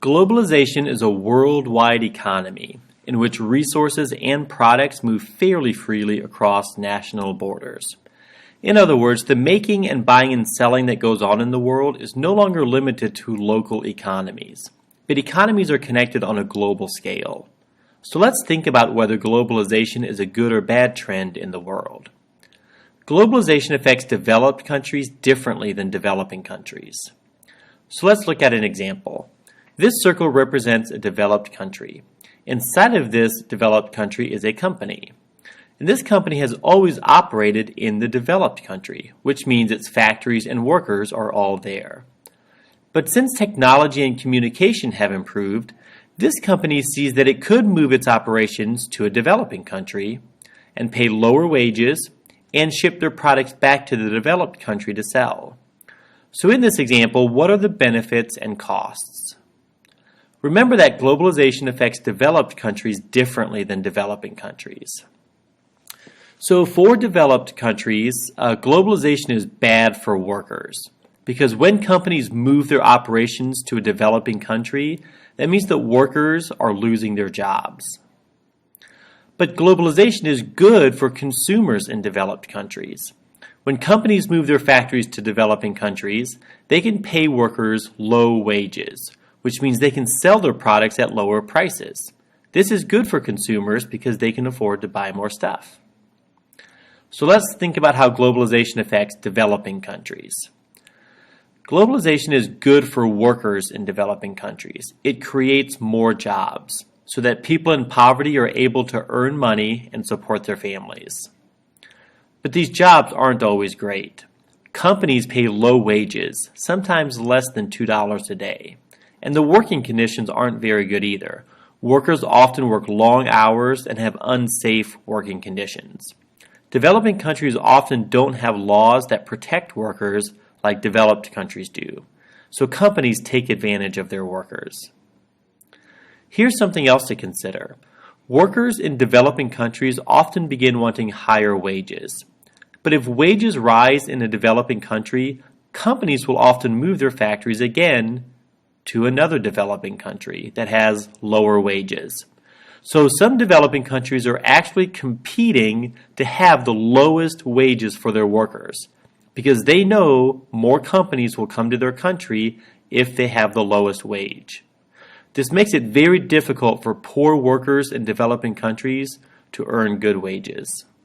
Globalization is a worldwide economy in which resources and products move fairly freely across national borders. In other words, the making and buying and selling that goes on in the world is no longer limited to local economies, but economies are connected on a global scale. So let's think about whether globalization is a good or bad trend in the world. Globalization affects developed countries differently than developing countries. So let's look at an example. This circle represents a developed country. Inside of this developed country is a company. And this company has always operated in the developed country, which means its factories and workers are all there. But since technology and communication have improved, this company sees that it could move its operations to a developing country and pay lower wages and ship their products back to the developed country to sell. So in this example, what are the benefits and costs? Remember that globalization affects developed countries differently than developing countries. So for developed countries, globalization is bad for workers because when companies move their operations to a developing country, that means that workers are losing their jobs. But globalization is good for consumers in developed countries. When companies move their factories to developing countries, they can pay workers low wages, which means they can sell their products at lower prices. This is good for consumers because they can afford to buy more stuff. So let's think about how globalization affects developing countries. Globalization is good for workers in developing countries. It creates more jobs so that people in poverty are able to earn money and support their families. But these jobs aren't always great. Companies pay low wages, sometimes less than $2 a day. And the working conditions aren't very good either. Workers often work long hours and have unsafe working conditions. Developing countries often don't have laws that protect workers like developed countries do. So companies take advantage of their workers. Here's something else to consider. Workers in developing countries often begin wanting higher wages. But if wages rise in a developing country, companies will often move their factories again to another developing country that has lower wages. So some developing countries are actually competing to have the lowest wages for their workers because they know more companies will come to their country if they have the lowest wage. This makes it very difficult for poor workers in developing countries to earn good wages.